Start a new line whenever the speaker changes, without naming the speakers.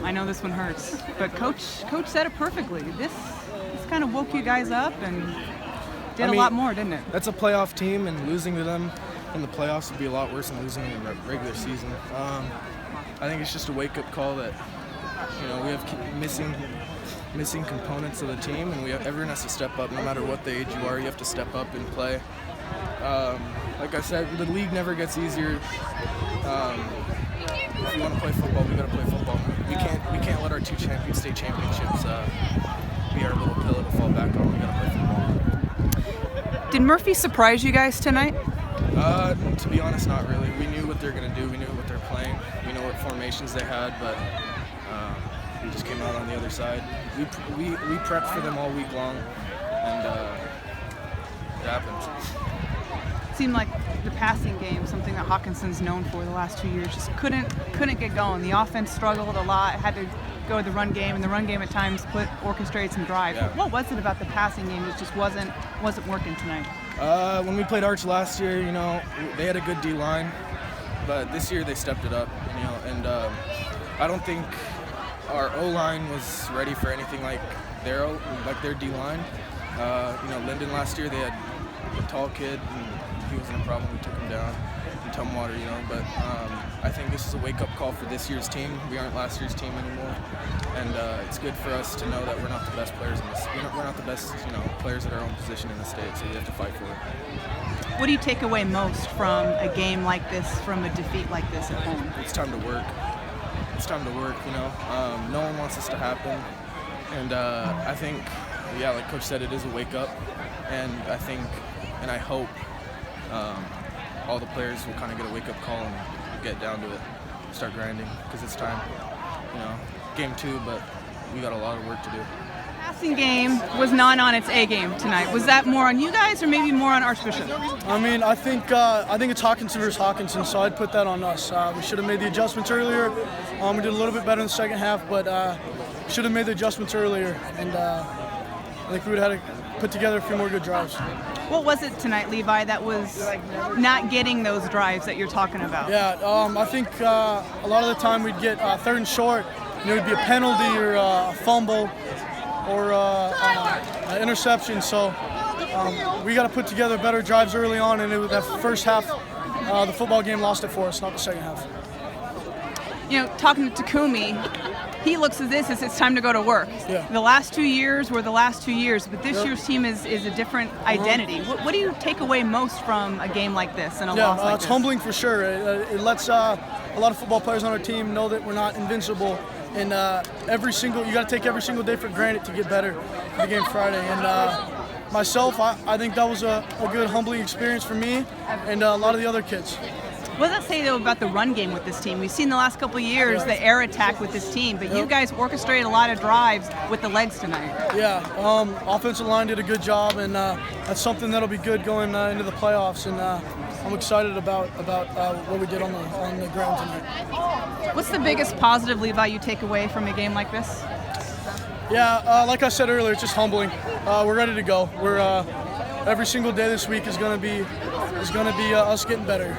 I know this one hurts, but Coach said it perfectly. This kind of woke you guys up and did a lot more, didn't it?
That's a playoff team, and losing to them in the playoffs would be a lot worse than losing in the regular season. I think it's just a wake-up call that we have missing components of the team, and everyone has to step up. No matter what the age you are, you have to step up and play. Like I said, the league never gets easier. If you want to play football, we got to play football. We can't let our two state championships be our little pillow to fall back on. We got to play football.
Did Murphy surprise you guys tonight?
To be honest, not really. We knew what they're going to do. We knew what they're playing. We know what formations they had, but we just came out on the other side. We prepped for them all week long, and it happened.
It seemed like the passing game, something that Hawkinson's known for the last 2 years, just couldn't get going. The offense struggled a lot, had to go to the run game, and the run game at times orchestrated some drives.
Yeah.
What was it about the passing game that just wasn't working tonight?
When we played Arch last year, they had a good D-line, but this year they stepped it up, and I don't think our O-line was ready for anything like their D-line. Linden last year, they had a tall kid, and he wasn't a problem. We took him down in Tumwater, but I think this is a wake-up call for this year's team. We aren't last year's team anymore, and it's good for us to know that we're not the best players in this. We're not the best, players at our own position in the state, so we have to fight for it.
What do you take away most from a game like this, from a defeat like this at home?
It's time to work. It's time to work, No one wants this to happen, and I think, like Coach said, it is a wake-up, and I think, and I hope all the players will kind of get a wake-up call and get down to it, start grinding, because it's time. Game 2, but we got a lot of work to do.
The passing game was not on its A game tonight. Was that more on you guys or maybe more on Archbishop?
I think it's Hockinson versus Hockinson, so I'd put that on us. We should have made the adjustments earlier. We did a little bit better in the second half, but should have made the adjustments earlier, and I think we would have had to put together a few more good drives.
What was it tonight, Levi, that was not getting those drives that you're talking about?
Yeah, I think a lot of the time we'd get third and short, it'd be a penalty or a fumble or an interception. So we got to put together better drives early on, and that first half, the football game lost it for us, not the second half.
Talking to Takumi, he looks at this as it's time to go to work.
Yeah.
The last 2 years were the last 2 years, but this year's team is a different identity. What do you take away most from a game like this and a loss like
it's
this?
humbling for sure. It lets a lot of football players on our team know that we're not invincible, and you got to take every single day for granted to get better for the game Friday. And myself, I think that was a good humbling experience for me and a lot of the other kids.
What does that say, though, about the run game with this team? We've seen the last couple of years the air attack with this team, but you guys orchestrated a lot of drives with the legs tonight.
Yeah, offensive line did a good job, and that's something that'll be good going into the playoffs, and I'm excited about what we did on the ground tonight.
What's the biggest positive, Levi, you take away from a game like this?
Yeah, like I said earlier, it's just humbling. We're ready to go. We're every single day this week is going to be us getting better.